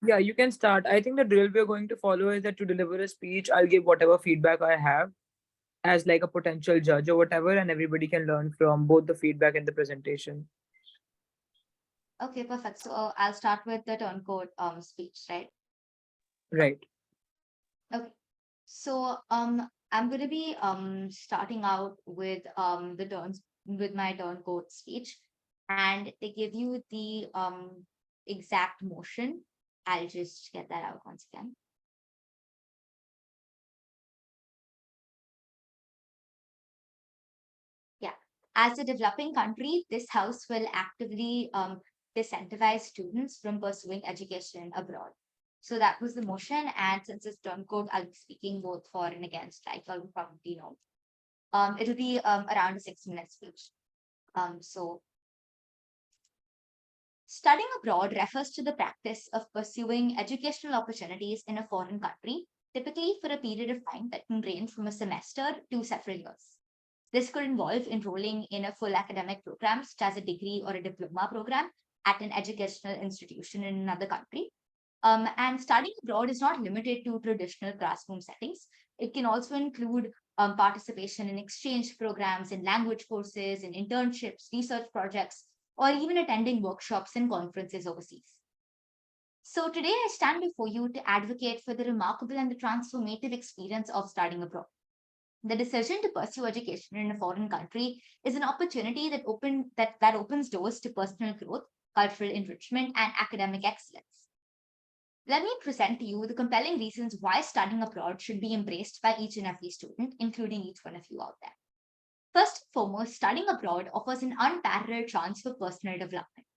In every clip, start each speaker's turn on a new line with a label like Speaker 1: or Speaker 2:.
Speaker 1: Yeah, you can start. I think the drill we're going to follow is that to deliver a speech, I'll give whatever feedback I have as like a potential judge or whatever, and everybody can learn from both the feedback and the presentation.
Speaker 2: Okay, perfect. So I'll start with the turncoat speech, right?
Speaker 1: Right.
Speaker 2: Okay. So I'm going to be starting out with the turns with my turncoat speech, and they give you the exact motion. I'll just get that out once again. Yeah. As a developing country, this house will actively disincentivize students from pursuing education abroad. So that was the motion. And since it's term code, I'll be speaking both for and against, like you'll probably know. It'll be around a 6 minute speech. So studying abroad refers to the practice of pursuing educational opportunities in a foreign country, typically for a period of time that can range from a semester to several years. This could involve enrolling in a full academic program, such as a degree or a diploma program at an educational institution in another country. And studying abroad is not limited to traditional classroom settings. It can also include participation in exchange programs, in language courses, in internships, research projects, or even attending workshops and conferences overseas. So today I stand before you to advocate for the remarkable and the transformative experience of studying abroad. The decision to pursue education in a foreign country is an opportunity that opens doors to personal growth, cultural enrichment, and academic excellence. Let me present to you the compelling reasons why studying abroad should be embraced by each and every student, including each one of you out there. First and foremost, studying abroad offers an unparalleled chance for personal development.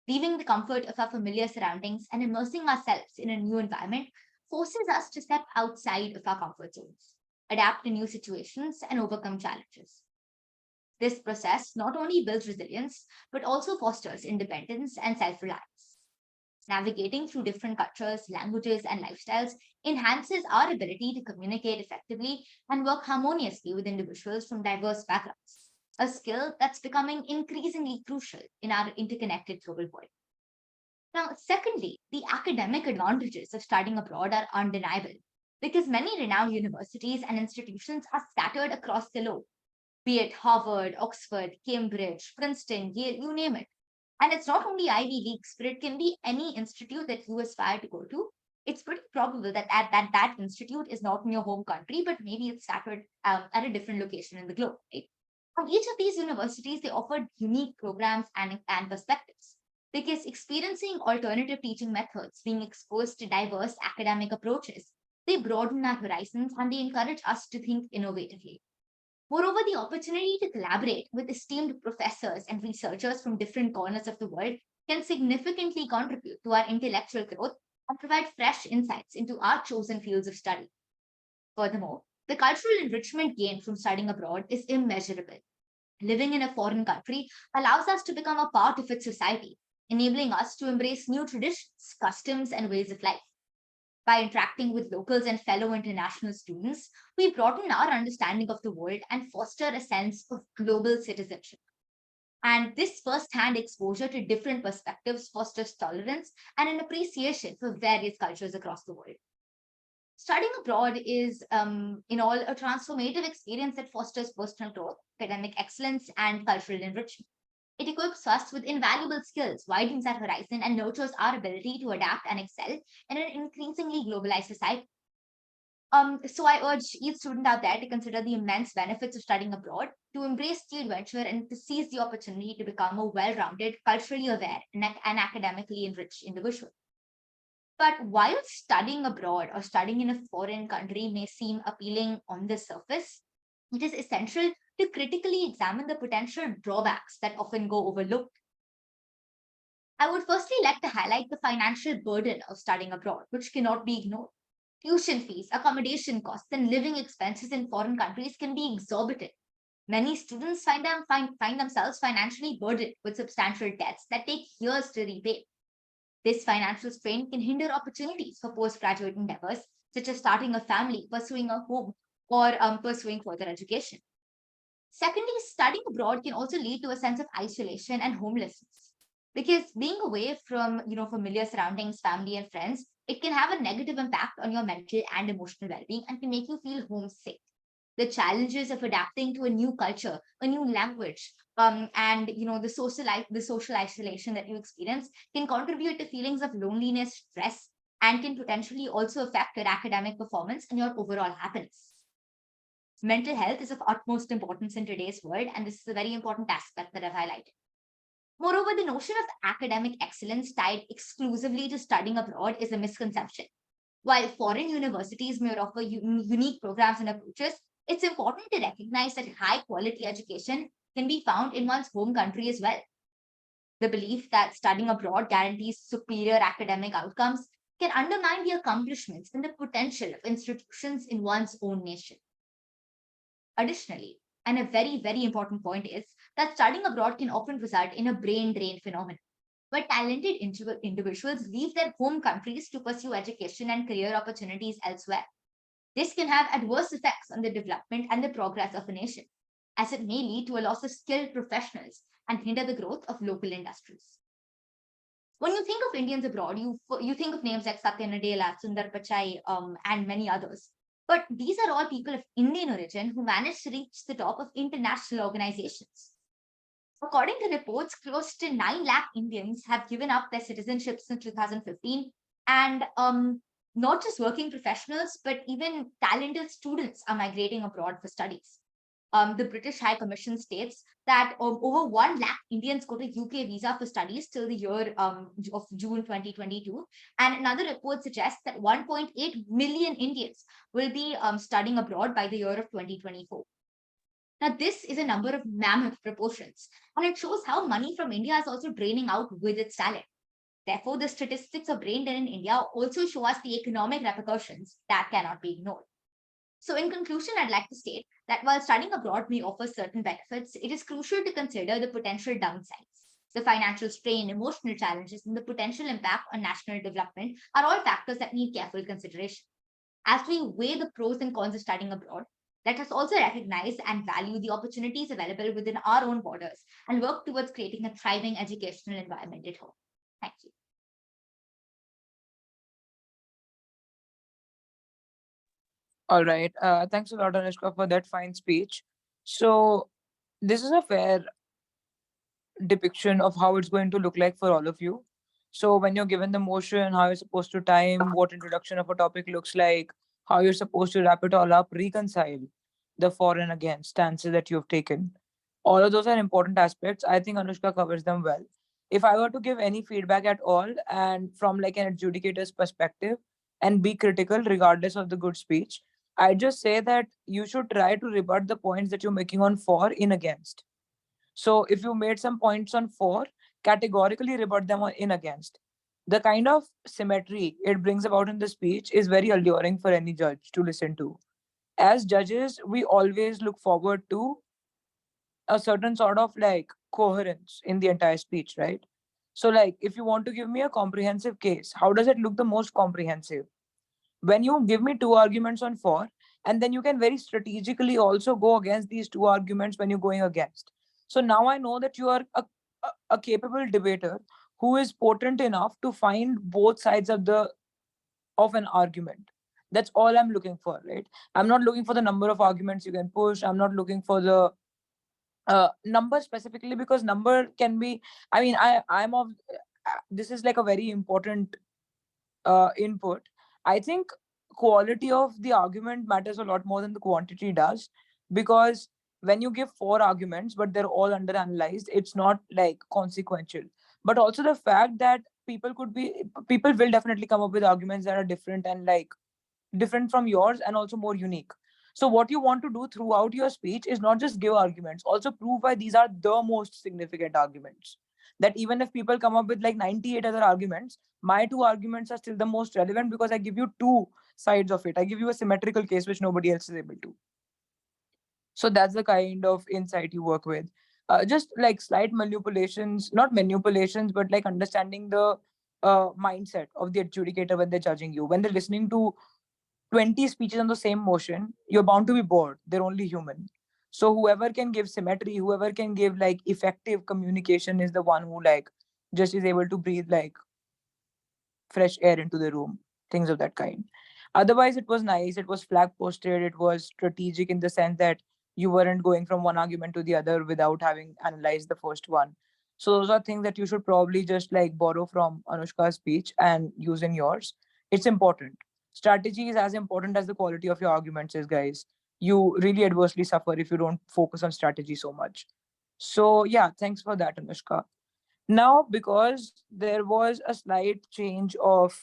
Speaker 2: Leaving the comfort of our familiar surroundings and immersing ourselves in a new environment forces us to step outside of our comfort zones, adapt to new situations, and overcome challenges. This process not only builds resilience, but also fosters independence and self reliance. Navigating through different cultures, languages, and lifestyles enhances our ability to communicate effectively and work harmoniously with individuals from diverse backgrounds, a skill that's becoming increasingly crucial in our interconnected global world. Now, secondly, the academic advantages of studying abroad are undeniable because many renowned universities and institutions are scattered across the globe, be it Harvard, Oxford, Cambridge, Princeton, Yale, you name it. And it's not only Ivy Leagues, but it can be any institute that you aspire to go to. It's pretty probable that that institute is not in your home country, but maybe it's scattered at a different location in the globe, right? From each of these universities, they offered unique programs and perspectives because experiencing alternative teaching methods, being exposed to diverse academic approaches, they broaden our horizons and they encourage us to think innovatively. Moreover, the opportunity to collaborate with esteemed professors and researchers from different corners of the world can significantly contribute to our intellectual growth and provide fresh insights into our chosen fields of study. Furthermore, the cultural enrichment gained from studying abroad is immeasurable. Living in a foreign country allows us to become a part of its society, enabling us to embrace new traditions, customs, and ways of life. By interacting with locals and fellow international students, we broaden our understanding of the world and foster a sense of global citizenship. And this first-hand exposure to different perspectives fosters tolerance and an appreciation for various cultures across the world. Studying abroad is, in all, a transformative experience that fosters personal growth, academic excellence, and cultural enrichment. It equips us with invaluable skills, widens our horizon, and nurtures our ability to adapt and excel in an increasingly globalized society. So I urge each student out there to consider the immense benefits of studying abroad, to embrace the adventure, and to seize the opportunity to become a well-rounded, culturally aware, and academically enriched individual. But while studying abroad or studying in a foreign country may seem appealing on the surface, it is essential to critically examine the potential drawbacks that often go overlooked. I would firstly like to highlight the financial burden of studying abroad, which cannot be ignored. Tuition fees, accommodation costs, and living expenses in foreign countries can be exorbitant. Many students find themselves financially burdened with substantial debts that take years to repay. This financial strain can hinder opportunities for postgraduate endeavors, such as starting a family, pursuing a home, or pursuing further education. Secondly, studying abroad can also lead to a sense of isolation and homelessness. Because being away from familiar surroundings, family and friends, it can have a negative impact on your mental and emotional well-being and can make you feel homesick. The challenges of adapting to a new culture, a new language, and the social isolation that you experience can contribute to feelings of loneliness, stress, and can potentially also affect your academic performance and your overall happiness. Mental health is of utmost importance in today's world, and this is a very important aspect that I've highlighted. Moreover, the notion of academic excellence tied exclusively to studying abroad is a misconception. While foreign universities may offer unique programs and approaches, it's important to recognize that high quality education can be found in one's home country as well. The belief that studying abroad guarantees superior academic outcomes can undermine the accomplishments and the potential of institutions in one's own nation. Additionally, and a very, very important point is that studying abroad can often result in a brain drain phenomenon, where talented individuals leave their home countries to pursue education and career opportunities elsewhere. This can have adverse effects on the development and the progress of a nation, as it may lead to a loss of skilled professionals and hinder the growth of local industries. When you think of Indians abroad, you think of names like Satya Nadella, Sundar Pichai, and many others. But these are all people of Indian origin who managed to reach the top of international organizations. According to reports, close to 9 lakh Indians have given up their citizenship since 2015. And not just working professionals, but even talented students are migrating abroad for studies. The British High Commission states that over 1 lakh Indians go to UK visa for studies till the year of June 2022. And another report suggests that 1.8 million Indians will be studying abroad by the year of 2024. Now, this is a number of mammoth proportions, and it shows how money from India is also draining out with its talent. Therefore, the statistics of brain drain in India also show us the economic repercussions that cannot be ignored. So, in conclusion, I'd like to state that while studying abroad may offer certain benefits, it is crucial to consider the potential downsides. The financial strain, emotional challenges, and the potential impact on national development are all factors that need careful consideration. As we weigh the pros and cons of studying abroad, let us also recognize and value the opportunities available within our own borders and work towards creating a thriving educational environment at home. Thank you.
Speaker 1: All right. Thanks a lot, Anushka, for that fine speech. So, this is a fair depiction of how it's going to look like for all of you. So, when you're given the motion, how you're supposed to time, what introduction of a topic looks like, how you're supposed to wrap it all up, reconcile the for and against stances that you've taken. All of those are important aspects. I think Anushka covers them well. If I were to give any feedback at all, and from like an adjudicator's perspective, and be critical regardless of the good speech, I just say that you should try to rebut the points that you're making on for in against. So if you made some points on for, categorically rebut them on in against. The kind of symmetry it brings about in the speech is very alluring for any judge to listen to. As judges, we always look forward to a certain sort of like coherence in the entire speech, right? So, like, if you want to give me a comprehensive case, how does it look the most comprehensive? When you give me two arguments on for, and then you can very strategically also go against these two arguments when you're going against. So now I know that you are a capable debater who is potent enough to find both sides of an argument. That's all I'm looking for, right? I'm not looking for the number of arguments you can push. I'm not looking for the number specifically, because number can be, I mean, I'm of this is like a very important input. I think quality of the argument matters a lot more than the quantity does, because when you give four arguments but they're all under analyzed, it's not like consequential. But also the fact that people will definitely come up with arguments that are different and like different from yours and also more unique. So what you want to do throughout your speech is not just give arguments, also prove why these are the most significant arguments. That even if people come up with like 98 other arguments, my two arguments are still the most relevant because I give you two sides of it. I give you a symmetrical case which nobody else is able to. So that's the kind of insight you work with. Just like slight manipulations, not manipulations, but like understanding the mindset of the adjudicator when they're judging you. When they're listening to 20 speeches on the same motion, you're bound to be bored. They're only human. So whoever can give symmetry, whoever can give like effective communication is the one who like just is able to breathe like fresh air into the room, things of that kind. Otherwise, it was nice. It was flag posted. It was strategic in the sense that you weren't going from one argument to the other without having analyzed the first one. So those are things that you should probably just like borrow from Anushka's speech and use in yours. It's important. Strategy is as important as the quality of your arguments is, guys. You really adversely suffer if you don't focus on strategy so much. So yeah, thanks for that, Anushka. Now, because there was a slight change of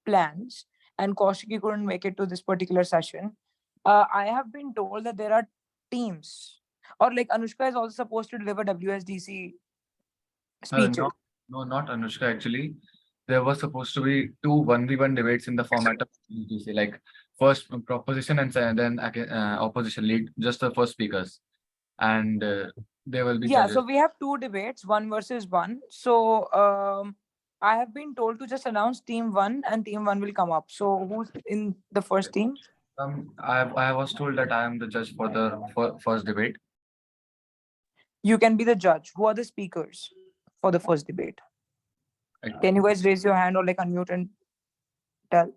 Speaker 1: plans and Kaushiki couldn't make it to this particular session, I have been told that there are teams, or like Anushka is also supposed to deliver WSDC speeches.
Speaker 3: No, no, not Anushka. Actually, there was supposed to be two 1v1 debates in the format of UGC, like first proposition and then opposition lead, just the first speakers, and there will be
Speaker 1: Yeah, so
Speaker 3: judges.
Speaker 1: we have two debates, one versus one. So I have been told to just announce team one and team one will come up. So who's in the first team?
Speaker 3: I was told that I am the judge for the first debate.
Speaker 1: You can be the judge. Who are the speakers for the first debate?
Speaker 3: Like,
Speaker 1: Can you guys raise your hand or like unmute and tell?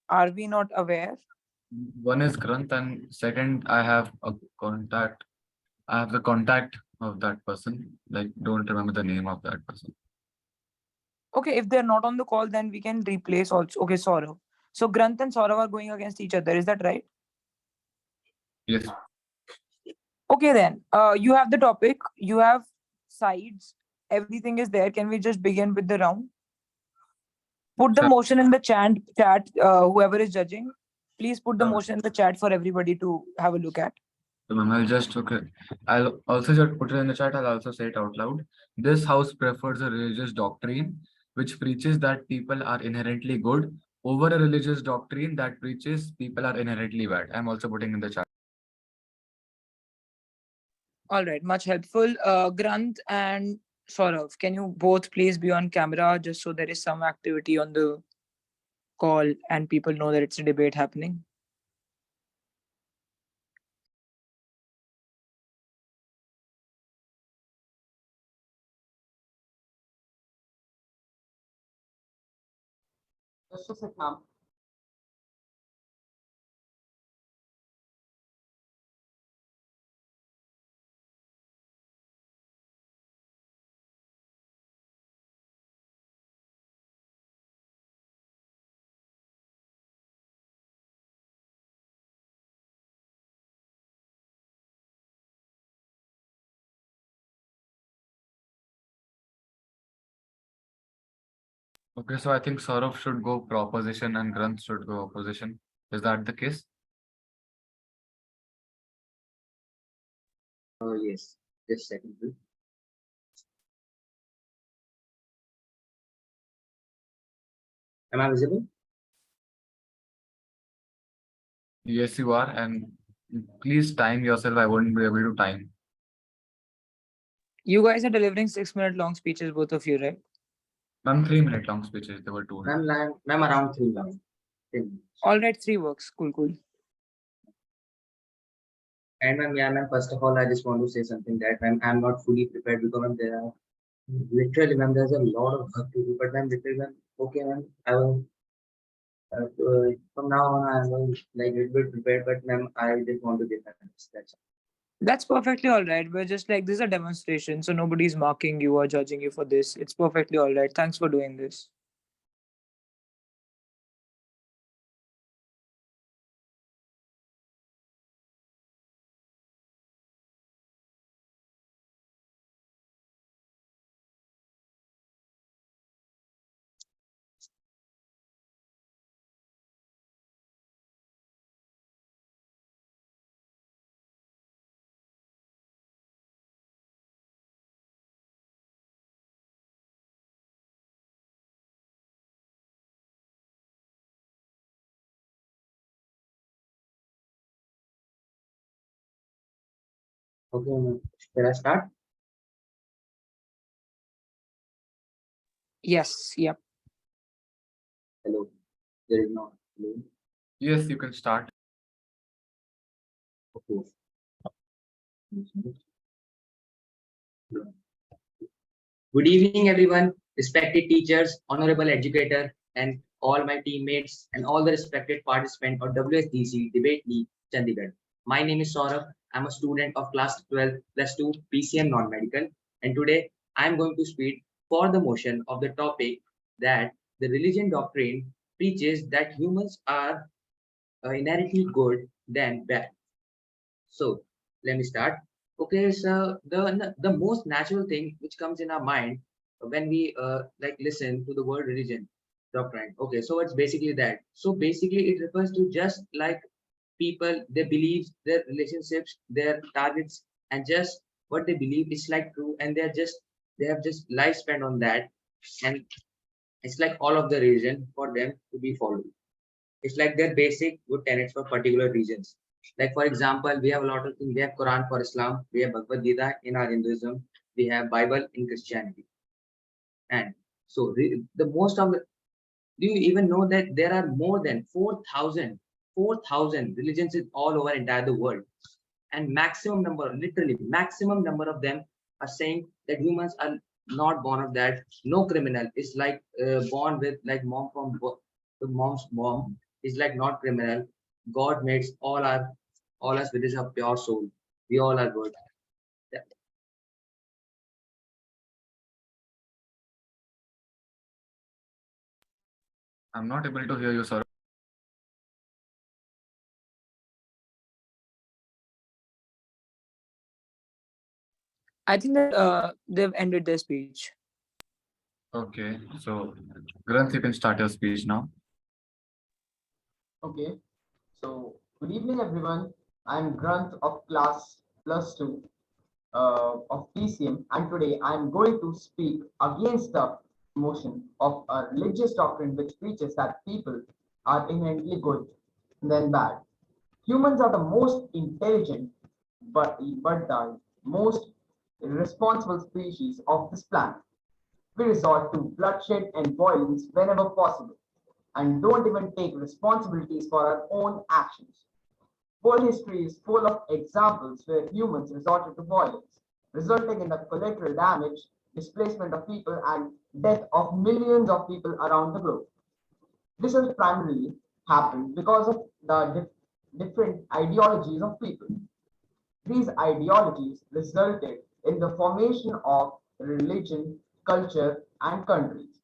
Speaker 1: Are we not aware?
Speaker 3: one is Granth, and second I have a contact. I have the contact of that person. Like, don't remember the name of that person.
Speaker 1: Okay, if they're not on the call, then we can replace also. Okay, Saurav. So Granth and Saurav are going against each other. Is that right?
Speaker 3: Yes.
Speaker 1: Okay, then. You have the topic. You have sides. Everything is there. Can we just begin with the round? Put the
Speaker 3: Sure.
Speaker 1: motion in the chat. Whoever is judging, please put the
Speaker 3: Sure.
Speaker 1: motion in the chat for everybody to have a look at.
Speaker 3: So, ma'am, I'll just okay. I'll also just put it in the chat. I'll also say it out loud. This house prefers a religious doctrine which preaches that people are inherently good over a religious doctrine that preaches people are inherently bad. I'm also putting in the chat.
Speaker 1: All right, much helpful. Granth and Saurav, can you both please be on camera just so there is some activity on the call and people know that it's a debate happening?
Speaker 3: Just a sec, ma'am. Okay, so I think Saurav should go proposition and Granth should go opposition. Is that the case?
Speaker 4: Yes, just second, please. Am I visible?
Speaker 3: Yes, you are. And please time yourself. I won't be able to time.
Speaker 1: You guys are delivering 6 minute long speeches, both of you, right?
Speaker 3: Ma'am, 3 minute long speeches. There were two.
Speaker 4: Ma'am, around 3 minutes. 3 minutes.
Speaker 1: All right, three works. Cool, cool.
Speaker 4: And ma'am, yeah, ma'am, first of all, I just want to say something that ma'am, I'm not fully prepared because ma'am, there are literally, ma'am, there's a lot of work to do. But ma'am, literally, ma'am, okay, ma'am, I will from now on, I will like a little bit prepared. But ma'am, I just want to give my best. That's all.
Speaker 1: That's perfectly all right. We're just like, this is a demonstration, so nobody's marking you or judging you for this. It's perfectly all right. Thanks for doing this.
Speaker 4: Okay, ma'am. Shall I start?
Speaker 1: Yes, yep.
Speaker 4: Hello. There is no hello.
Speaker 3: Yes, you can start.
Speaker 4: Okay. Good evening, everyone, respected teachers, honorable educator, and all my teammates, and all the respected participants of WSDC Debate League, Chandigarh. My name is Saurabh. I'm a student of class 12 plus 2 PCM non-medical, and today I'm going to speak for the motion of the topic that the religion doctrine preaches that humans are inherently good than bad. So let me start. Okay, so the most natural thing which comes in our mind when we like listen to the word religion doctrine. Okay, so it's basically that. So basically, it refers to just like people, their beliefs, their relationships, their targets, and just what they believe is like true, and they have just life spent on that, and it's like all of the religion for them to be followed. It's like their basic good tenets for particular regions. Like for example, we have a lot of things. We have Quran for Islam, we have Bhagavad Gita in our Hinduism, we have Bible in Christianity. And so the most of the, do you even know that there are more than 4,000 religions in all over entire the world? And maximum number, literally maximum number of them are saying that humans are not born of that. No criminal is like born with like mom from the mom's mom is like not criminal. God makes all us with his a pure soul. We all are good. Yeah.
Speaker 3: I'm not able to hear you, sir.
Speaker 1: I think that they've ended their speech.
Speaker 3: Okay, so Granth, you can start your speech now.
Speaker 5: Okay, so good evening, everyone. I'm Grant of class plus two of PCM, and today I'm going to speak against the motion of a religious doctrine which preaches that people are inherently good than bad. Humans are the most intelligent, but the most irresponsible species of this planet. We resort to bloodshed and violence whenever possible and don't even take responsibilities for our own actions. World history is full of examples where humans resorted to violence, resulting in the collateral damage, displacement of people, and death of millions of people around the globe. This has primarily happened because of the different ideologies of people. These ideologies resulted in the formation of religion, culture, and countries.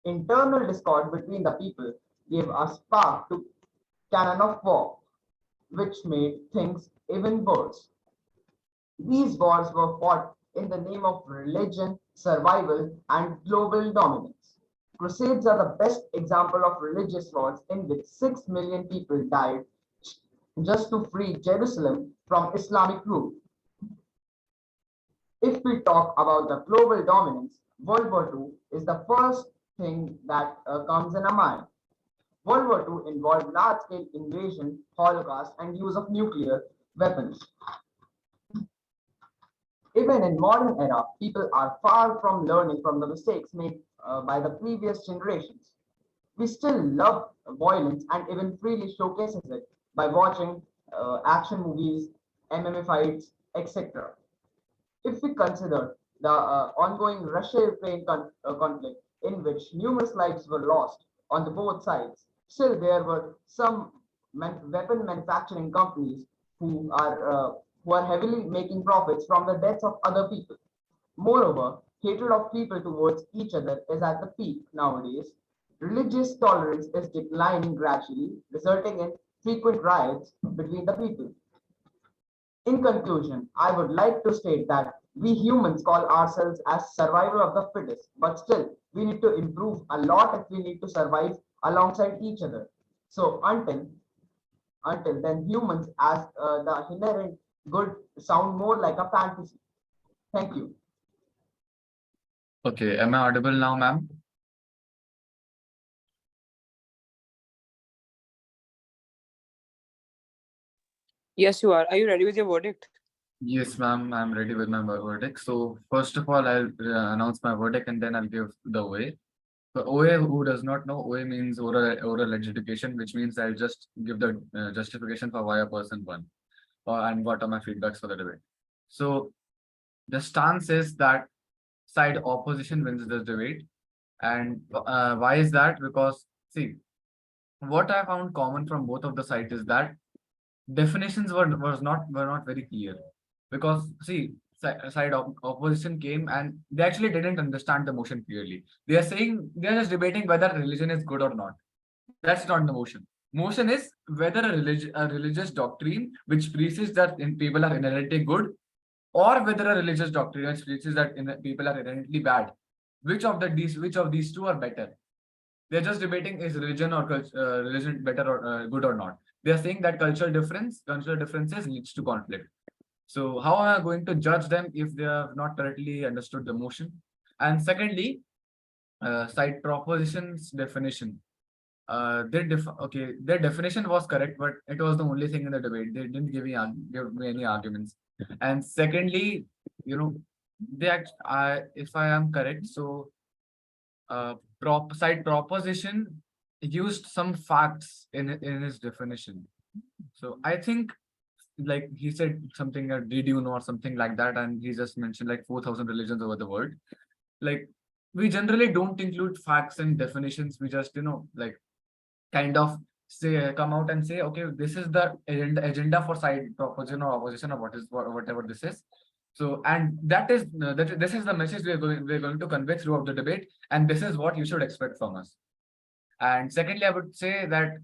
Speaker 5: Internal discord between the people gave a spark to cannon of war, which made things even worse. These wars were fought in the name of religion, survival, and global dominance. Crusades are the best example of religious wars in which 6 million people died just to free Jerusalem from Islamic rule. If we talk about the global dominance, World War II is the first thing that comes in our mind. World War II involved large-scale invasion, holocaust, and use of nuclear weapons. Even in modern era, people are far from learning from the mistakes made by the previous generations. We still love violence and even freely showcases it by watching action movies, MMA fights, etc. If we consider the ongoing Russia-Ukraine conflict in which numerous lives were lost on the both sides, still there were some weapon manufacturing companies who are uh, who are heavily making profits from the deaths of other people. Moreover, hatred of people towards each other is at the peak nowadays. Religious tolerance is declining gradually, resulting in frequent riots between the people. In conclusion, I would like to state that we humans call ourselves as survival of the fittest, but still we need to improve a lot if we need to survive alongside each other. So until then, humans as the inherent good sound more like a fantasy. Thank you.
Speaker 3: Okay, am I audible now, ma'am?
Speaker 1: Yes, you are. Are you ready with your verdict?
Speaker 3: Yes, ma'am, I'm ready with my verdict. So first of all, I'll announce my verdict and then I'll give the OA. So OA, who does not know, OA means oral adjudication, which means I'll just give the justification for why a person won. and what are my feedbacks for the debate. So the stance is that side opposition wins this debate. And why is that? Because see, what I found common from both of the sides is that definitions were not very clear. Because see, opposition came and they actually didn't understand the motion clearly. They are saying they are just debating whether religion is good or not. That's not the motion. Motion is whether a religious doctrine which preaches that people are inherently good, or whether a religious doctrine which preaches that people are inherently bad. Which of these two are better? They're just debating is religion better or good or not. They are saying that cultural differences leads to conflict. So how am I going to judge them if they have not correctly understood the motion? And secondly, side proposition's definition. Their definition was correct, but it was the only thing in the debate. They didn't give me any arguments. And secondly, you know, if I am correct, so side proposition used some facts in his definition. So I think, like he said something, did you know, or something like that, and he just mentioned like 4,000 religions over the world. Like, we generally don't include facts and definitions. We just, like, kind of say come out and say, okay, this is the agenda for side proposition or opposition, or whatever this is. So, and this is the message we're going to convey throughout the debate, and this is what you should expect from us. And secondly, I would say that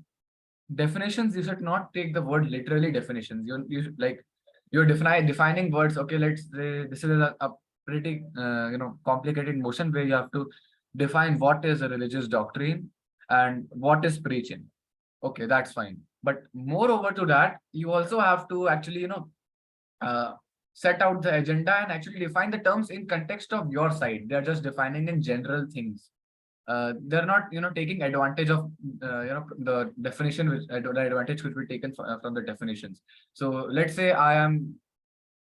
Speaker 3: definitions, you should not take the word literally. Definitions, you should, like, you're defining words. Okay, let's say this is a pretty complicated motion where you have to define what is a religious doctrine and what is preaching. Okay, that's fine. But moreover to that, you also have to actually, uh, set out the agenda and actually define the terms in context of your side. They're just defining in general things. They're not, taking advantage of, the definition, the advantage which we taken from the definitions. So let's say I am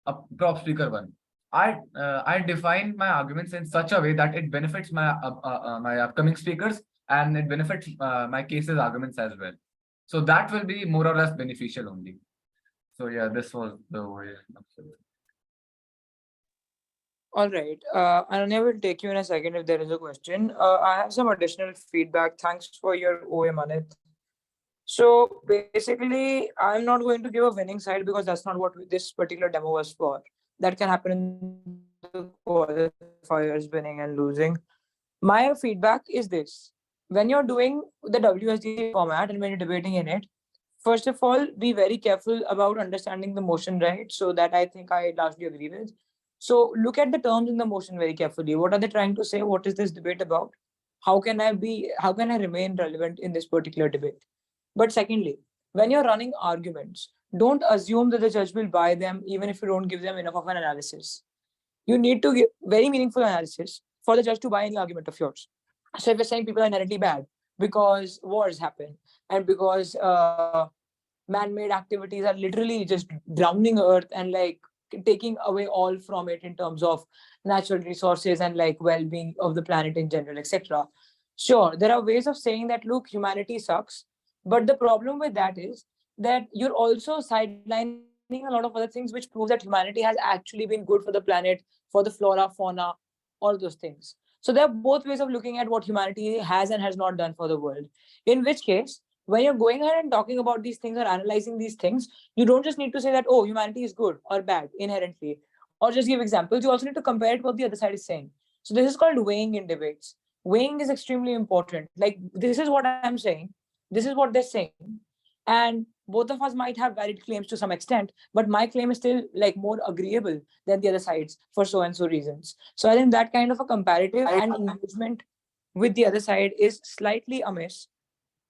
Speaker 3: a prop speaker one. I define my arguments in such a way that it benefits my upcoming speakers, and it benefits my cases arguments as well. So that will be more or less beneficial only. So yeah, this was the way.
Speaker 1: All right. Ananya will take you in a second if there is a question. I have some additional feedback. Thanks for your OA, Manit. So basically, I'm not going to give a winning side because that's not what this particular demo was for. That can happen in the qualifiers, winning and losing. My feedback is this: when you're doing the WSDC format and when you're debating in it, first of all, be very careful about understanding the motion, right? So that I think I largely agree with. So look at the terms in the motion very carefully. What are they trying to say? What is this debate about? How can I remain relevant in this particular debate? But secondly, when you're running arguments, don't assume that the judge will buy them even if you don't give them enough of an analysis. You need to give very meaningful analysis for the judge to buy any argument of yours. So if you're saying people are inherently bad because wars happen and because man-made activities are literally just drowning Earth and like taking away all from it in terms of natural resources and like well-being of the planet in general, etc. Sure, there are ways of saying that look, humanity sucks, but the problem with that is that you're also sidelining a lot of other things which proves that humanity has actually been good for the planet, for the flora, fauna, all those things. So there are both ways of looking at what humanity has and has not done for the world. In which case, when you're going ahead and talking about these things or analyzing these things, you don't just need to say that, oh, humanity is good or bad inherently, or just give examples. You also need to compare it to what the other side is saying. So this is called weighing in debates. Weighing is extremely important. Like, this is what I'm saying, this is what they're saying, and both of us might have valid claims to some extent, but my claim is still like more agreeable than the other side's for so and so reasons. So I think that kind of a comparative and engagement with the other side is slightly amiss,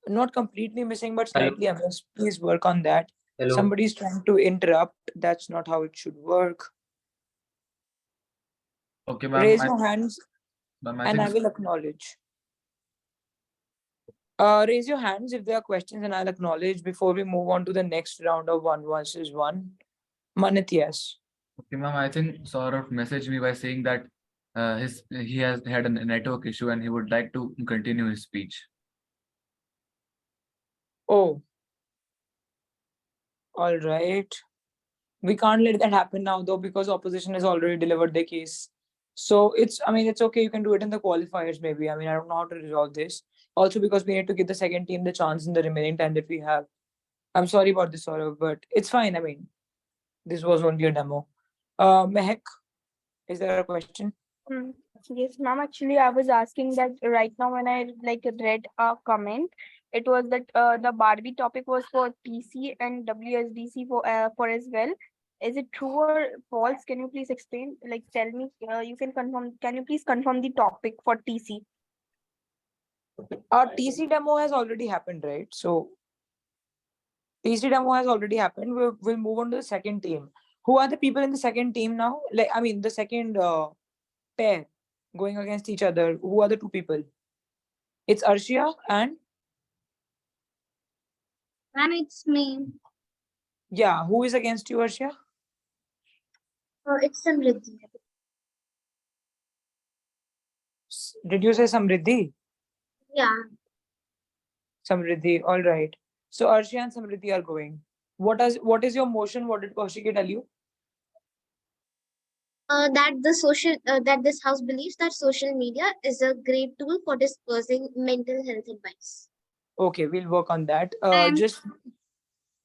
Speaker 1: not completely missing, but
Speaker 4: Hello,
Speaker 1: slightly amiss. Please work on that.
Speaker 4: hello.
Speaker 1: Somebody's trying to interrupt. That's not how it should work.
Speaker 3: Okay, ma'am.
Speaker 1: Raise your hands
Speaker 3: Ma'am, I
Speaker 1: and
Speaker 3: think
Speaker 1: I will acknowledge. Raise your hands if there are questions and I'll acknowledge before we move on to the next round of one versus one. Manit, yes.
Speaker 3: okay, ma'am. I think Saurav messaged me by saying that he has had a network issue and he would like to continue his speech.
Speaker 1: Oh, all right. We can't let that happen now though, because opposition has already delivered their case. So it's okay, you can do it in the qualifiers maybe. I don't know how to resolve this. Also because we need to give the second team the chance in the remaining time that we have. I'm sorry about this, Saurav, but it's fine. This was only a demo. Mehak, is there a question?
Speaker 6: Mm, Yes, ma'am. Actually, I was asking that right now when I read a comment, it was that the Barbie topic was for TC and WSDC for as well. Is it true or false? Can you please explain? Like, tell me. You can confirm. Can you please confirm the topic for TC?
Speaker 1: Our TC demo has already happened, right? So TC demo has already happened. We'll move on to the second team. Who are the people in the second team now? The second pair going against each other. Who are the two people? It's Arshia and
Speaker 7: And it's me.
Speaker 1: yeah. Who is against you, Arshia?
Speaker 7: It's Samriddhi.
Speaker 1: Did you say Samriddhi?
Speaker 7: Yeah.
Speaker 1: Samriddhi. All right. So Arshia and Samriddhi are going. What is your motion? What did Kaushik tell you?
Speaker 7: That this house believes that social media is a great tool for dispersing mental health advice.
Speaker 1: Okay, we'll work on that.
Speaker 7: I'm
Speaker 1: Just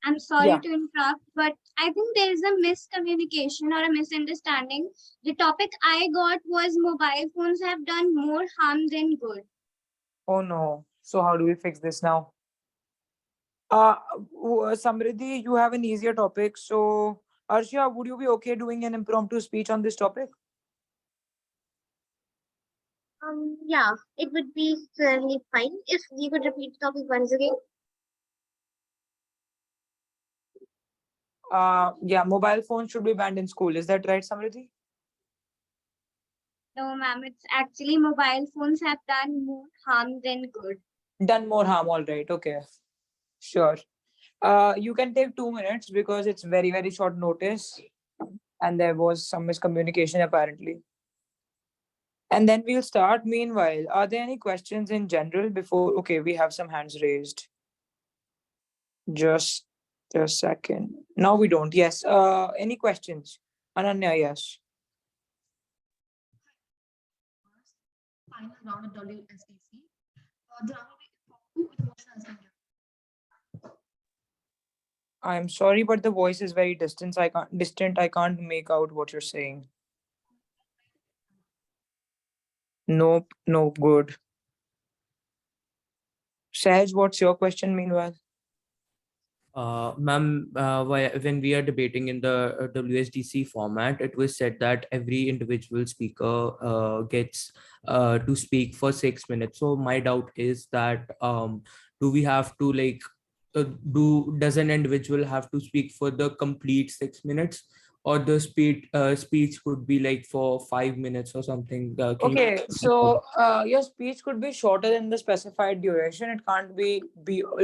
Speaker 7: I'm sorry
Speaker 1: yeah.
Speaker 7: to interrupt, but I think there is a miscommunication or a misunderstanding. The topic I got was mobile phones have done more harm than good.
Speaker 1: Oh no. So how do we fix this now? Samriddhi, you have an easier topic. So Arshia, would you be okay doing an impromptu speech on this topic?
Speaker 7: Yeah, it would be fairly fine if you could repeat the topic once again.
Speaker 1: Yeah, mobile phones should be banned in school. Is that right, Samriddhi?
Speaker 7: No, ma'am, it's actually mobile phones have done more harm than good.
Speaker 1: Done more harm, all right. Okay. Sure. You can take 2 minutes because it's very, very short notice. And there was some miscommunication apparently. And then we'll start. Meanwhile, are there any questions in general before? Okay, we have some hands raised. Just a second. No, we don't. Yes. Any questions? Ananya, yes.
Speaker 8: Final round of WSDC. The round will be two emotional centered.
Speaker 1: I'm sorry, but the voice is very distant. I can't make out what you're saying. Nope, nope, good. Sahaj, what's your question meanwhile?
Speaker 9: Ma'am, when we are debating in the WSDC format, it was said that every individual speaker gets to speak for 6 minutes. So my doubt is that do we have to does an individual have to speak for the complete 6 minutes, or the speech could be like for 5 minutes or something?
Speaker 1: Okay, so your speech could be shorter than the specified duration. It can't be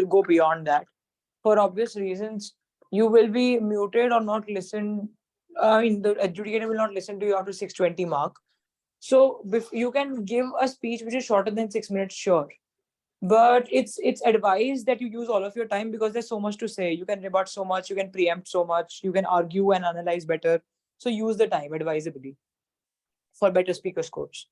Speaker 1: go beyond that. For obvious reasons, you will be muted or not listen. The adjudicator will not listen to you after 620 mark. So you can give a speech which is shorter than 6 minutes, sure. But it's advised that you use all of your time because there's so much to say. You can rebut so much, you can preempt so much, you can argue and analyze better. So use the time advisably for better speaker scores.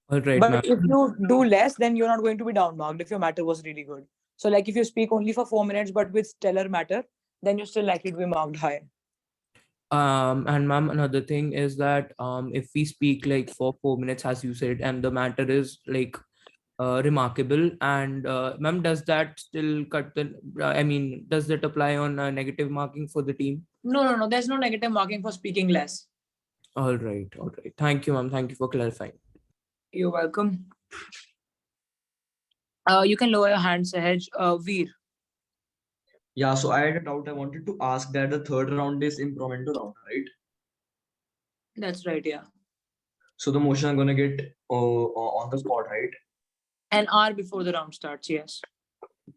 Speaker 9: All right,
Speaker 1: But
Speaker 9: ma'am.
Speaker 1: if you do less, then you're not going to be down marked if your matter was really good. So like if you speak only for 4 minutes but with stellar matter, then you're still likely to be marked high.
Speaker 9: And ma'am, another thing is that if we speak like for 4 minutes, as you said, and the matter is like remarkable, and ma'am, does that still cut the does that apply on negative marking for the team?
Speaker 1: No. There's no negative marking for speaking less.
Speaker 9: All right. Thank you, ma'am. Thank you for clarifying.
Speaker 1: You're welcome. You can lower your hand, Sahaj. Veer.
Speaker 10: Yeah, so I had a doubt. I wanted to ask that the third round is impromptu round, right?
Speaker 1: That's right, yeah.
Speaker 10: So the motion I'm gonna get on the spot, right?
Speaker 1: An hour before the round starts, yes.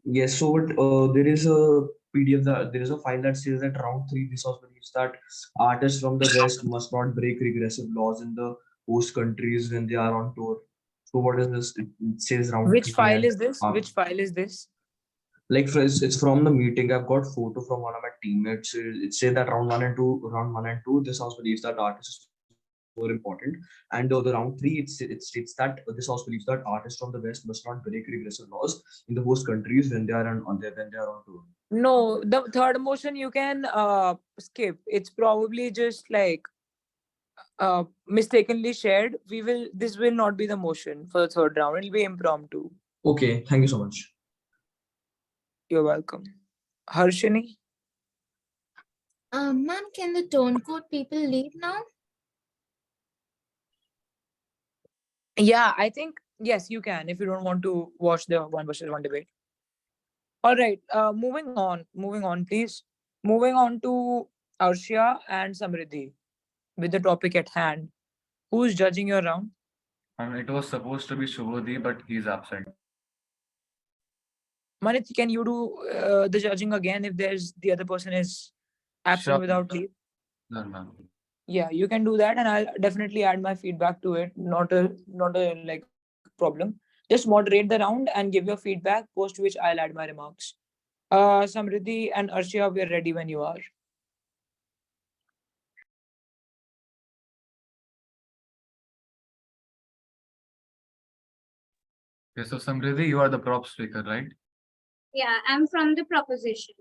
Speaker 10: Yes. So there is a PDF that there is a file that says that round three, this house believes that artists from the West must not break regressive laws in the host countries when they are on tour. So what is this? It says round
Speaker 1: Which
Speaker 10: three
Speaker 1: file
Speaker 10: and
Speaker 1: is this? Which file is this?
Speaker 10: Like it's from the meeting. I've got photo from one of my teammates. It said that round one and two, this house believes that artist is more important. And the round three, it states that this house believes that artists from the West must not break regressive laws in the host countries when they are when they are on tour.
Speaker 1: No, the third motion you can skip. It's probably just like mistakenly shared. This will not be the motion for the third round. It'll be impromptu.
Speaker 10: Okay, thank you so much.
Speaker 1: You're welcome. Harshini?
Speaker 8: Ma'am, can the tone code people leave now?
Speaker 1: Yeah, I think yes, you can if you don't want to watch the one versus one debate. All right. Moving on. Moving on, please. Moving on to Arshia and Samriddhi with the topic at hand. Who's judging your round?
Speaker 3: It was supposed to be Shubhodhi, but he's absent.
Speaker 1: Manit, can you do the judging again if there's the other person is absent
Speaker 3: Sure.
Speaker 1: without leave?
Speaker 3: No, ma'am.
Speaker 1: Yeah, you can do that, and I'll definitely add my feedback to it. Not a like problem. Just moderate the round and give your feedback. Post which I'll add my remarks. Samriddhi and Arshia, we are ready when you are.
Speaker 3: Okay, so Samriddhi, you are the prop speaker, right?
Speaker 7: Yeah, I'm from the proposition.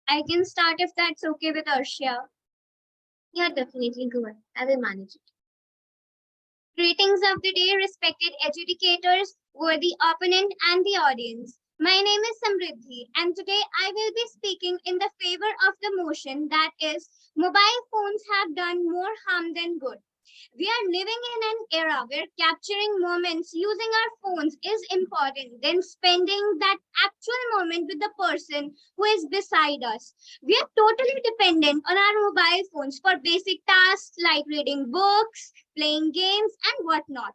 Speaker 7: I can start if that's okay with Arshia.
Speaker 8: Yeah, definitely go ahead. I will manage it.
Speaker 7: Greetings of the day, respected educators, worthy opponent, and the audience. My name is Samriddhi, and today I will be speaking in the favor of the motion that is, mobile phones have done more harm than good. We are living in an era where capturing moments using our phones is important than spending that actual moment with the person who is beside us. We are totally dependent on our mobile phones for basic tasks like reading books, playing games, and whatnot.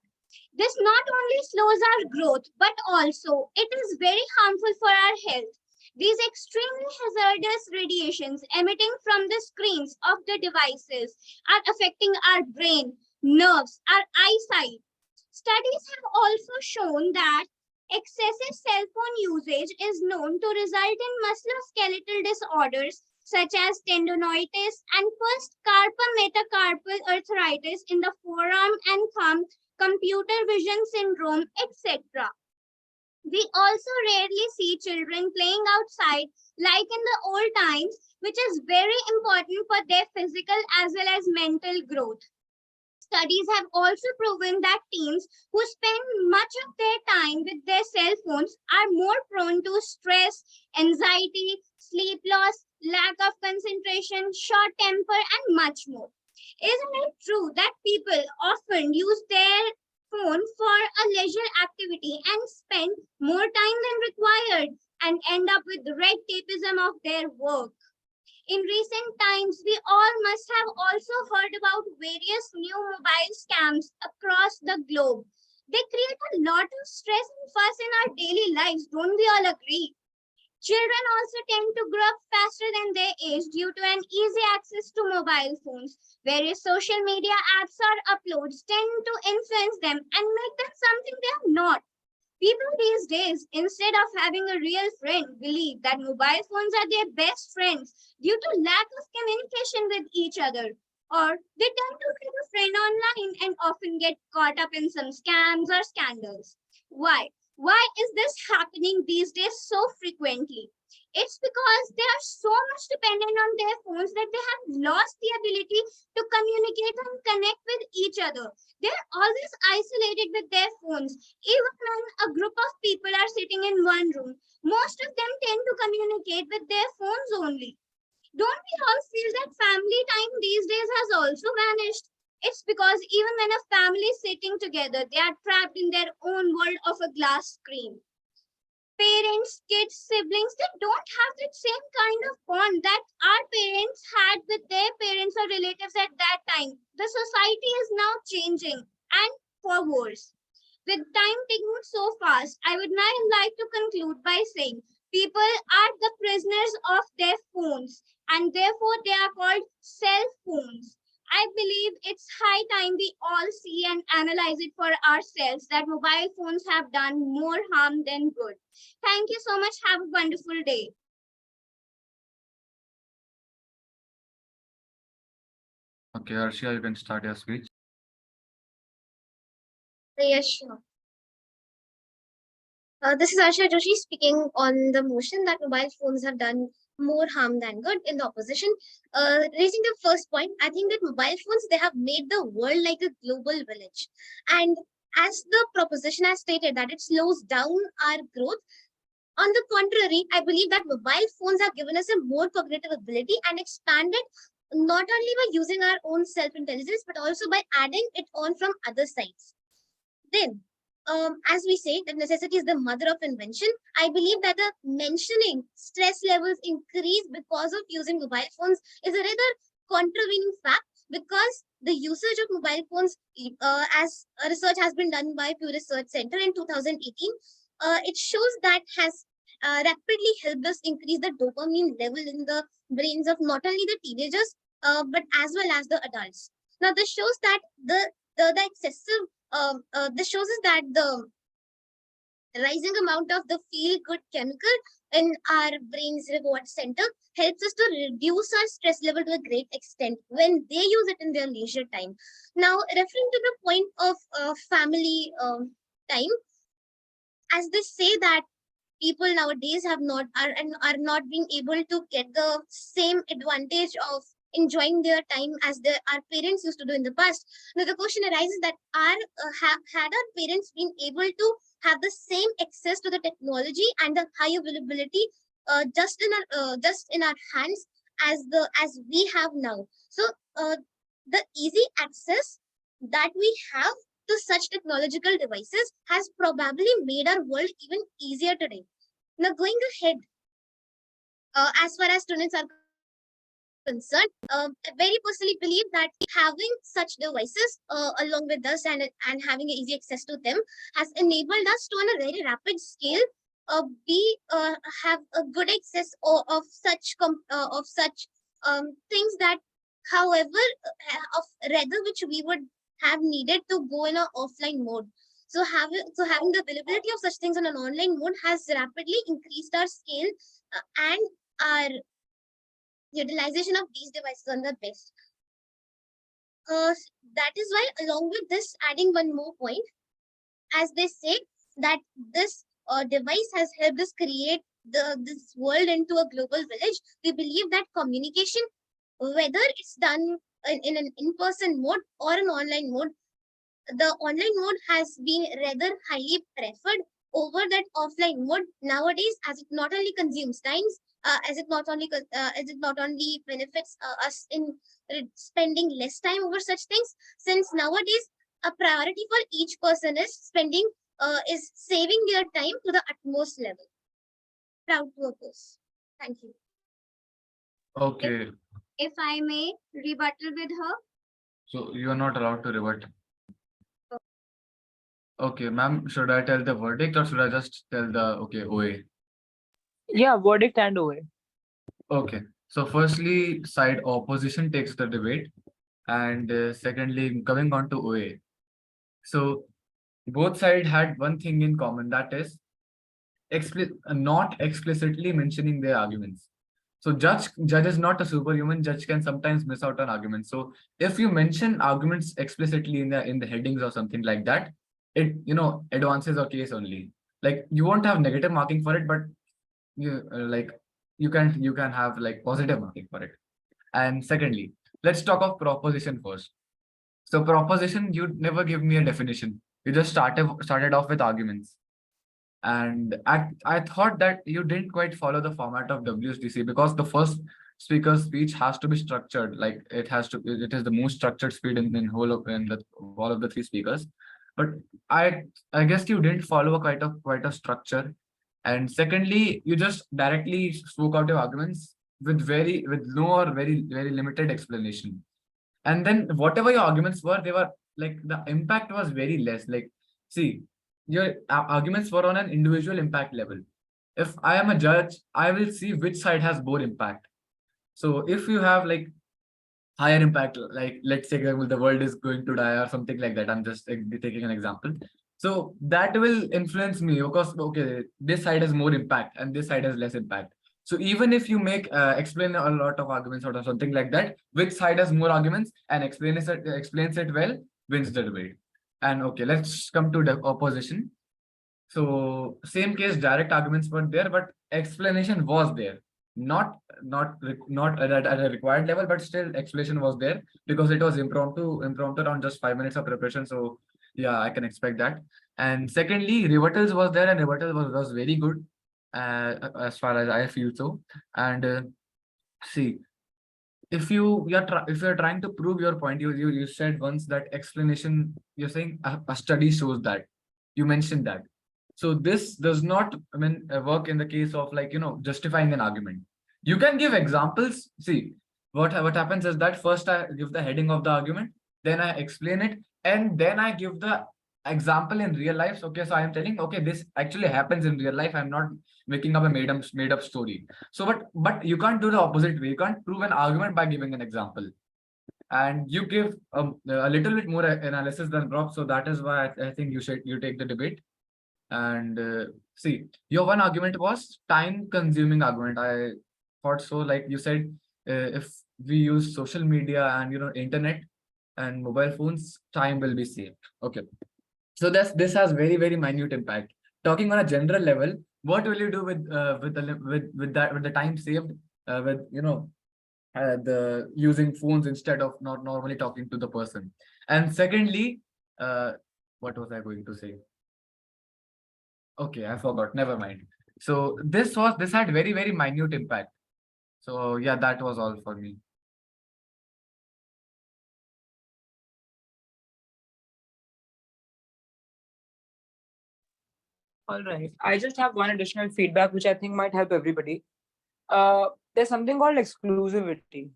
Speaker 7: This not only slows our growth, but also it is very harmful for our health. These extremely hazardous radiations emitting from the screens of the devices are affecting our brain, nerves, our eyesight. Studies have also shown that excessive cell phone usage is known to result in musculoskeletal disorders such as tendonitis and first carpal metacarpal arthritis in the forearm and thumb, computer vision syndrome, etc. We also rarely see children playing outside like in the old times, which is very important for their physical as well as mental growth. Studies have also proven that teens who spend much of their time with their cell phones are more prone to stress, anxiety, sleep loss, lack of concentration, short temper, and much more. Isn't it true that people often use their phone for a leisure activity and spend more time than required and end up with the red tapeism of their work? In recent times, we all must have also heard about various new mobile scams across the globe. They create a lot of stress and fuss in our daily lives, don't we all agree? Children also tend to grow up faster than their age due to an easy access to mobile phones. Various social media apps or uploads tend to influence them and make them something they are not. People these days, instead of having a real friend, believe that mobile phones are their best friends due to lack of communication with each other. Or they tend to make a friend online and often get caught up in some scams or scandals. Why? Why is this happening these days so frequently? It's because they are so much dependent on their phones that they have lost the ability to communicate and connect with each other. They're always isolated with their phones. Even when a group of people are sitting in one room, most of them tend to communicate with their phones only. Don't we all feel that family time these days has also vanished? It's because even when a family is sitting together, they are trapped in their own world of a glass screen. Parents, kids, siblings, they don't have that same kind of bond that our parents had with their parents or relatives at that time. The society is now changing and for worse. With time ticking so fast, I would now like to conclude by saying people are the prisoners of their phones and therefore they are called cell phones. I believe it's high time we all see and analyze it for ourselves that mobile phones have done more harm than good. Thank you so much. Have a wonderful day.
Speaker 3: Okay, Arshia, you can start your speech.
Speaker 8: Yes, sure. This is Asha Joshi speaking on the motion that mobile phones have done more harm than good in the opposition. Raising the first point, I think that mobile phones they have made the world like a global village, and as the proposition has stated that it slows down our growth. On the contrary, I believe that mobile phones have given us a more cognitive ability and expanded not only by using our own self intelligence but also by adding it on from other sides. Then, as we say, that necessity is the mother of invention. I believe that the mentioning stress levels increase because of using mobile phones is a rather contravening fact because the usage of mobile phones, as a research has been done by Pew Research Center in 2018, it shows that has rapidly helped us increase the dopamine level in the brains of not only the teenagers but as well as the adults. Now, this shows that the excessive this shows us that the rising amount of the feel good chemical in our brain's reward center helps us to reduce our stress level to a great extent when they use it in their leisure time. Now, referring to the point of family time, as they say that people nowadays have not are not being able to get the same advantage of enjoying their time as our parents used to do in the past. Now the question arises that had our parents been able to have the same access to the technology and the high availability just in our hands as we have now. So the easy access that we have to such technological devices has probably made our world even easier today. Now, going ahead, as far as students are concerned, I very personally believe that having such devices along with us and having easy access to them has enabled us to, on a very rapid scale, be have a good access of such things that, however, of rather which we would have needed to go in an offline mode. So having the availability of such things on an online mode has rapidly increased our scale and our utilization of these devices on the best. That is why, along with this, adding one more point, as they say that this device has helped us create this world into a global village. We believe that communication, whether it's done in an in-person mode or an online mode, the online mode has been rather highly preferred over that offline mode nowadays, as it not only consumes times, as it not only benefits us in spending less time over such things, since nowadays a priority for each person is saving their time to the utmost level. Proud to oppose. Thank you.
Speaker 3: Okay,
Speaker 7: If I may rebuttal with her.
Speaker 3: so you are not allowed to rebut. Okay, ma'am, should I tell the verdict or should I just tell the OA?
Speaker 1: Yeah, verdict and OA.
Speaker 3: Okay, so firstly, side opposition takes the debate, and secondly, coming on to OA. So both sides had one thing in common, that is not explicitly mentioning their arguments. So judge is not a superhuman. Judge can sometimes miss out on arguments. So if you mention arguments explicitly in the headings or something like that, it advances a case only. Like you won't have negative marking for it, but like you can have like positive marking for it. And secondly, let's talk of proposition first. So proposition, you never give me a definition. You just started off with arguments. And I thought that you didn't quite follow the format of WSDC because the first speaker's speech has to be structured. Like it is the most structured speech in all of the three speakers. But I I guess you didn't follow a quite a structure. And secondly, you just directly spoke out your arguments with no or very limited explanation. And then whatever your arguments were, they were like the impact was very less. Like, see, your arguments were on an individual impact level. If I am a judge, I will see which side has more impact. So if you have like higher impact, like let's say example, the world is going to die or something like that. I'm just taking an example. So that will influence me because okay, this side has more impact and this side has less impact. So even if you make explain a lot of arguments or something like that, which side has more arguments and explains it well, wins the debate. And okay, let's come to the opposition. So same case, direct arguments were there, but explanation was there. Not at a required level, but still explanation was there because it was impromptu on just 5 minutes of preparation. So yeah, I can expect that. And secondly, rebuttals was there, and rebuttal was very good, as far as I feel so. And see, if you're trying to prove your point, you said once that explanation, you're saying a study shows that, you mentioned that. So this does not, I mean, work in the case of, like, justifying an argument. You can give examples. See, what happens is that first I give the heading of the argument, then I explain it, and then I give the example in real life. So, okay, so I am telling, okay, this actually happens in real life. I'm not making up a made up story. So, but you can't do the opposite way. You can't prove an argument by giving an example. And you give a little bit more analysis than Rob. So that is why I think you take the debate. And see, your one argument was time-consuming argument. I thought so. Like you said, if we use social media and internet and mobile phones, time will be saved. Okay, so this has very minute impact. Talking on a general level, what will you do with the time saved, with the using phones instead of not normally talking to the person? And secondly, what was I going to say? Okay, I forgot. Never mind. So this had very minute impact. So yeah, that was all for me.
Speaker 1: All right. I just have one additional feedback which I think might help everybody. There's something called exclusivity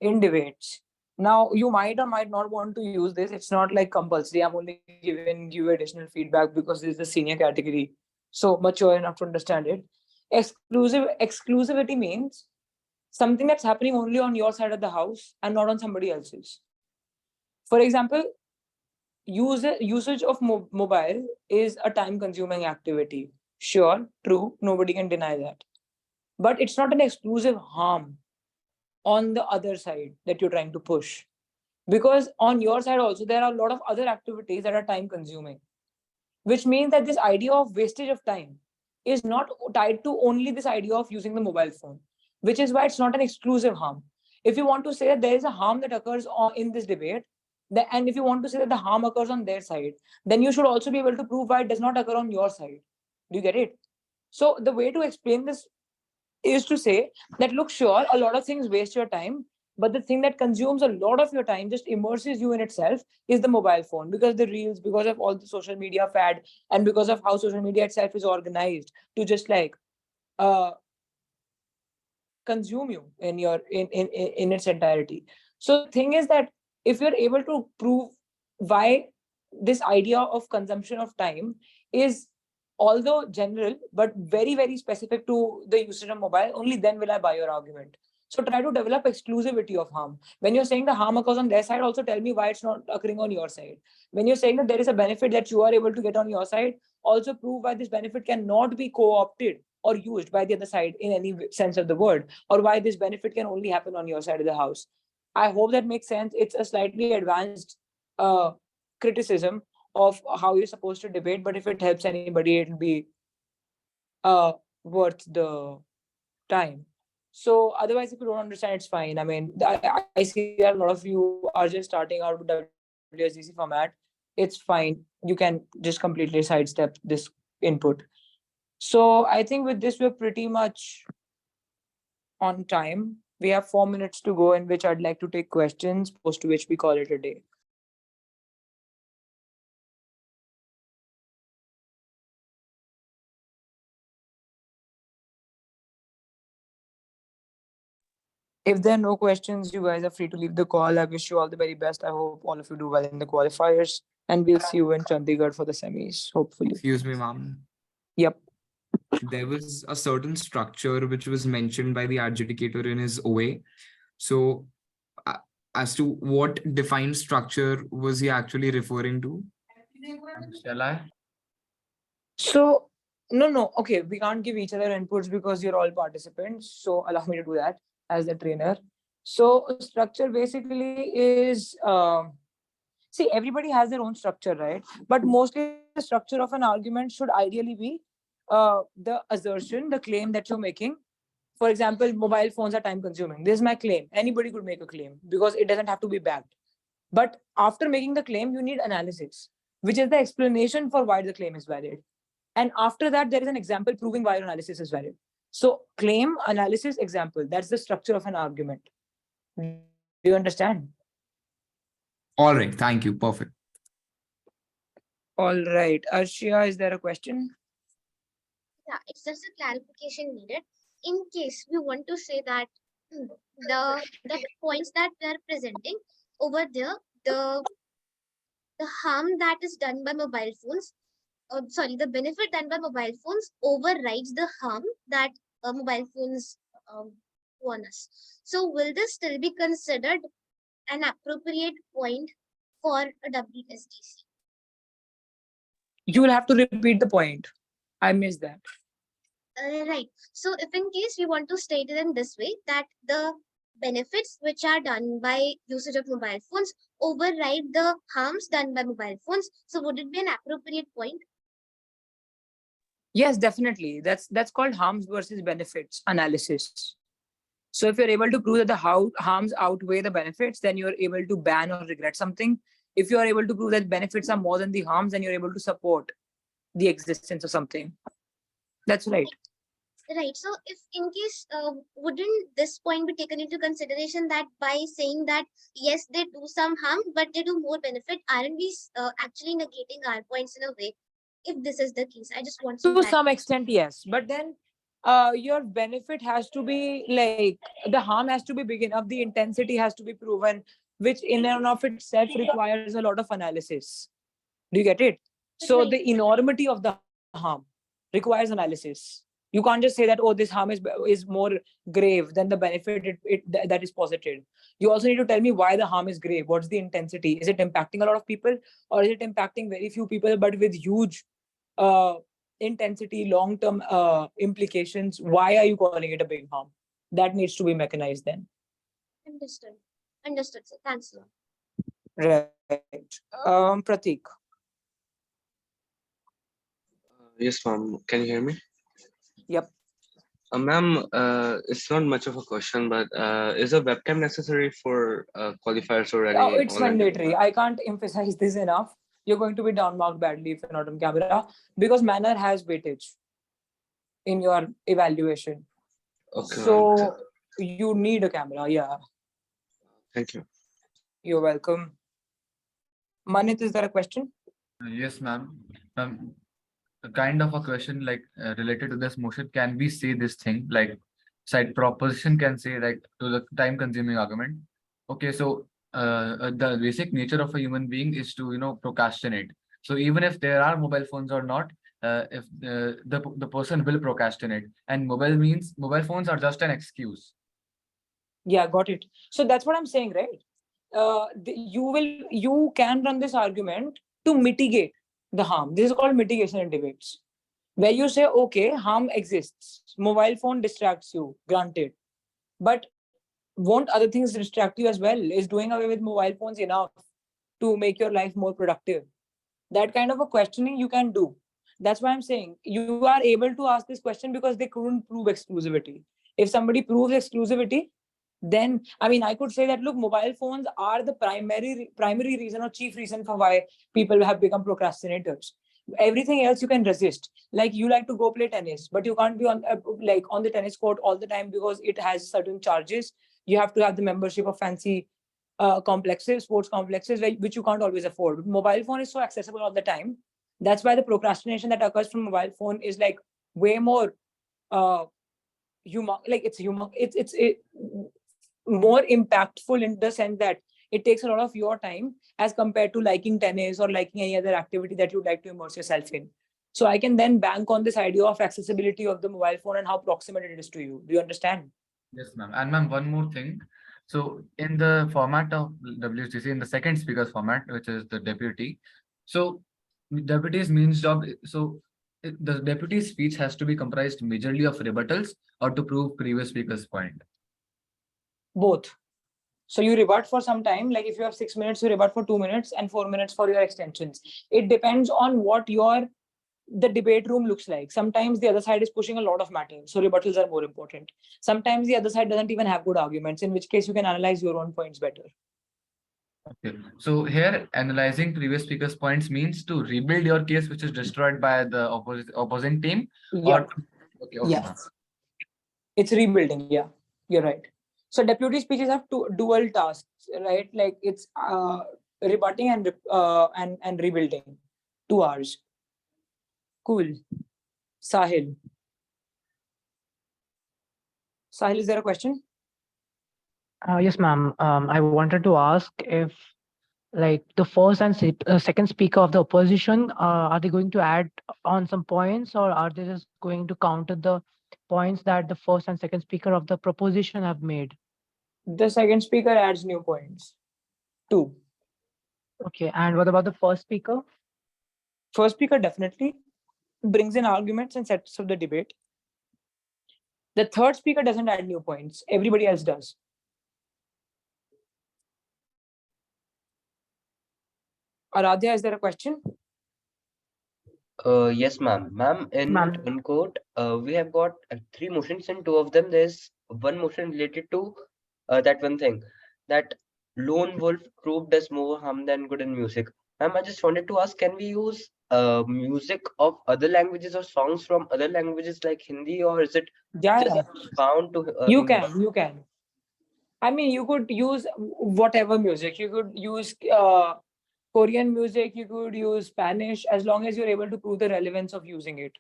Speaker 1: in debates. Now, you might or might not want to use this. It's not like compulsory. I'm only giving you additional feedback because this is the senior category, so mature enough to understand it. Exclusivity means something that's happening only on your side of the house and not on somebody else's. For example, usage of mobile is a time consuming activity. Sure, true, nobody can deny that. But it's not an exclusive harm on the other side that you're trying to push. Because on your side also, there are a lot of other activities that are time consuming, which means that this idea of wastage of time is not tied to only this idea of using the mobile phone, which is why it's not an exclusive harm. If you want to say that there is a harm that occurs in this debate, and if you want to say that the harm occurs on their side, then you should also be able to prove why it does not occur on your side. Do you get it? So the way to explain this is to say that, look, sure, a lot of things waste your time, but the thing that consumes a lot of your time, just immerses you in itself, is the mobile phone, because the reels, because of all the social media fad, and because of how social media itself is organized to just like uh consume you in its entirety. So the thing is that if you're able to prove why this idea of consumption of time is, although general, but very specific to the usage of mobile, only then will I buy your argument. So try to develop exclusivity of harm. When you're saying the harm occurs on their side, also tell me why it's not occurring on your side. When you're saying that there is a benefit that you are able to get on your side, also prove why this benefit cannot be co-opted or used by the other side in any sense of the word, or why this benefit can only happen on your side of the house. I hope that makes sense. It's a slightly advanced criticism of how you're supposed to debate, but if it helps anybody, it'll be worth the time. So otherwise, if you don't understand, it's fine. I mean, I see that a lot of you are just starting out with WSDC format. It's fine. You can just completely sidestep this input. So I think with this, we're pretty much on time. We have 4 minutes to go, in which I'd like to take questions, post which we call it a day. If there are no questions, you guys are free to leave the call. I wish you all the very best. I hope all of you do well in the qualifiers, and we'll see you in Chandigarh for the semis, hopefully.
Speaker 11: Excuse me, ma'am.
Speaker 1: Yep.
Speaker 11: There was a certain structure which was mentioned by the adjudicator in his OA. So as to what defined structure was he actually referring to?
Speaker 3: Shall I?
Speaker 1: So, no. Okay, we can't give each other inputs because you're all participants. So, allow me to do that as the trainer. So, structure basically is see, everybody has their own structure, right? But mostly the structure of an argument should ideally be the assertion, the claim that you're making. For example, mobile phones are time consuming. This is my claim. Anybody could make a claim because it doesn't have to be backed. But after making the claim, you need analysis, which is the explanation for why the claim is valid. And after that, there is an example proving why your analysis is valid. So, claim, analysis, example. That's the structure of an argument. Do you understand?
Speaker 11: All right, thank you. Perfect.
Speaker 1: All right. Arshia, is there a question?
Speaker 8: Yeah, it's just a clarification needed. In case we want to say that the points that we are presenting over there, the harm that is done by mobile phones, sorry, the benefit done by mobile phones overrides the harm that mobile phones do on us. So will this still be considered an appropriate point for a WSDC?
Speaker 1: You will have to repeat the point. I missed that.
Speaker 8: Right. So if in case we want to state it in this way, that the benefits which are done by usage of mobile phones override the harms done by mobile phones, so would it be an appropriate point?
Speaker 1: Yes, definitely. That's called harms versus benefits analysis. So if you're able to prove that the harms outweigh the benefits, then you're able to ban or regret something. If you are able to prove that benefits are more than the harms, then you're able to support the existence of something. That's right.
Speaker 8: Right. So if in case, wouldn't this point be taken into consideration that by saying that, yes, they do some harm, but they do more benefit, aren't we actually negating our points in a way? If this is the case, I just want some
Speaker 1: To
Speaker 8: clarity.
Speaker 1: some extent, yes. But then your benefit has to be like the harm has to be big enough, the intensity has to be proven, which in and of itself requires a lot of analysis. Do you get it? So
Speaker 8: Right.
Speaker 1: the enormity of the harm requires analysis. You can't just say that, oh, this harm is more grave than the benefit that is posited. You also need to tell me why the harm is grave. What's the intensity? Is it impacting a lot of people, or is it impacting very few people but with huge uh, intensity, long-term implications? Why are you calling it a big harm? That needs to be mechanized then.
Speaker 8: Understood. Understood, sir. Thanks a lot.
Speaker 1: Right. Pratik.
Speaker 12: Yes, ma'am. Can you hear me?
Speaker 1: Yep.
Speaker 12: Ma'am, it's not much of a question, but is a webcam necessary for qualifiers or
Speaker 1: Oh,
Speaker 12: any
Speaker 1: it's
Speaker 12: online?
Speaker 1: mandatory. I can't emphasize this enough. You're going to be downmarked badly if you're not on camera because manner has weightage in your evaluation.
Speaker 12: Okay, ma'am.
Speaker 1: So you need a camera. Yeah.
Speaker 12: Thank you.
Speaker 1: You're welcome. Manit, is there a question?
Speaker 3: Yes, ma'am. A kind of a question like related to this motion. Can we say this thing like side proposition can say like to the time consuming argument? Okay, so the basic nature of a human being is to procrastinate. So even if there are mobile phones or not, if the person will procrastinate, and mobile phones are just an excuse.
Speaker 1: Yeah, got it. So that's what I'm saying, right? You can run this argument to mitigate the harm. This is called mitigation in debates, where you say, okay, harm exists. Mobile phone distracts you, granted. But won't other things distract you as well? Is doing away with mobile phones enough to make your life more productive? That kind of a questioning you can do. That's why I'm saying you are able to ask this question because they couldn't prove exclusivity. If somebody proves exclusivity, then I mean I could say that look, mobile phones are the primary reason or chief reason for why people have become procrastinators. Everything else you can resist. Like you like to go play tennis, but you can't be on like on the tennis court all the time because it has certain charges. You have to have the membership of fancy complexes, sports complexes, which you can't always afford. Mobile phone is so accessible all the time. That's why the procrastination that occurs from mobile phone is like way more uh like it's more impactful in the sense that it takes a lot of your time as compared to liking tennis or liking any other activity that you'd like to immerse yourself in. So I can then bank on this idea of accessibility of the mobile phone and how proximate it is to you. Do you understand?
Speaker 3: Yes, ma'am. And ma'am, one more thing. So in the format of WSTC, in the second speaker's format, which is the deputy, so deputy's means job. So the deputy's speech has to be comprised majorly of rebuttals or to prove previous speaker's point.
Speaker 1: Both. So you rebut for some time, like if you have 6 minutes, you rebut for 2 minutes and 4 minutes for your extensions. It depends on what the debate room looks like. Sometimes the other side is pushing a lot of matter, so rebuttals are more important. Sometimes the other side doesn't even have good arguments, in which case you can analyze your own points better.
Speaker 3: Okay. So here, analyzing previous speaker's points means to rebuild your case, which is destroyed by the opposing team.
Speaker 1: Yeah.
Speaker 3: Okay.
Speaker 1: Yeah. It's rebuilding. Yeah, you're right. So deputy speeches have two dual tasks, right? Like it's rebutting and rebuilding. 2 hours. Cool. Sahil. Sahil, is there a question?
Speaker 13: Yes, ma'am. I wanted to ask if, like, the first and second speaker of the opposition, are they going to add on some points, or are they just going to counter the points that the first and second speaker of the proposition have made?
Speaker 1: The second speaker adds new points. 2.
Speaker 13: Okay, and what about the first speaker?
Speaker 1: First speaker definitely brings in arguments and sets up the debate. The third speaker doesn't add new points. Everybody else does. Aradhya, is there a question?
Speaker 14: Yes, ma'am. Ma'am, in turn court, we have got 3 motions, and 2 of them there's one motion related to that one thing, that lone wolf troop does more harm than good in music. Ma'am, I just wanted to ask, can we use music of other languages or songs from other languages like Hindi, or is it just bound to
Speaker 1: You
Speaker 14: English?
Speaker 1: can. I mean, you could use whatever music. You could use Korean music, you could use Spanish, as long as you're able to prove the relevance of using it.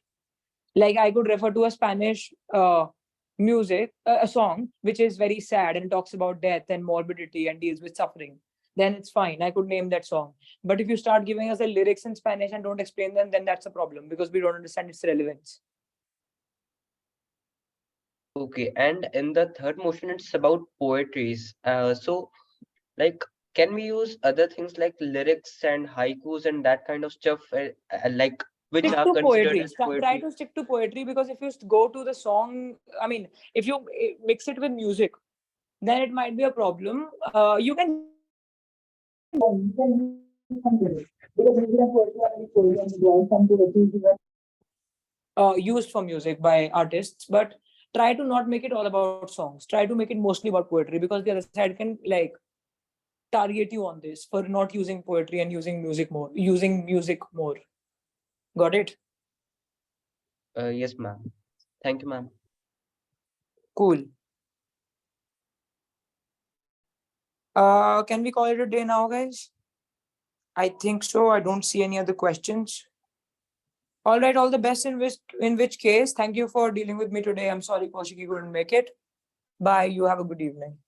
Speaker 1: Like I could refer to a Spanish music, a song, which is very sad and talks about death and morbidity and deals with suffering. Then it's fine. I could name that song. But if you start giving us the lyrics in Spanish and don't explain them, then that's a problem because we don't understand its relevance.
Speaker 14: Okay, and in the third motion, it's about poetries. So, like, can we use other things like lyrics and haikus and that kind of stuff, like which
Speaker 1: Stick
Speaker 14: are
Speaker 1: to
Speaker 14: considered
Speaker 1: poetry.
Speaker 14: as
Speaker 1: Try
Speaker 14: poetry?
Speaker 1: to stick to poetry, because if you go to the song, I mean, if you mix it with music, then it might be a problem. You can used for music by artists, but try to not make it all about songs. Try to make it mostly about poetry, because the other side can like target you on this for not using poetry and using music more. Got it?
Speaker 14: Yes, ma'am. Thank you, ma'am.
Speaker 1: Cool. Can we call it a day now, guys? I think so. I don't see any other questions. All right, all the best in which case. Thank you for dealing with me today. I'm sorry Kaushiki couldn't make it. Bye. You have a good evening.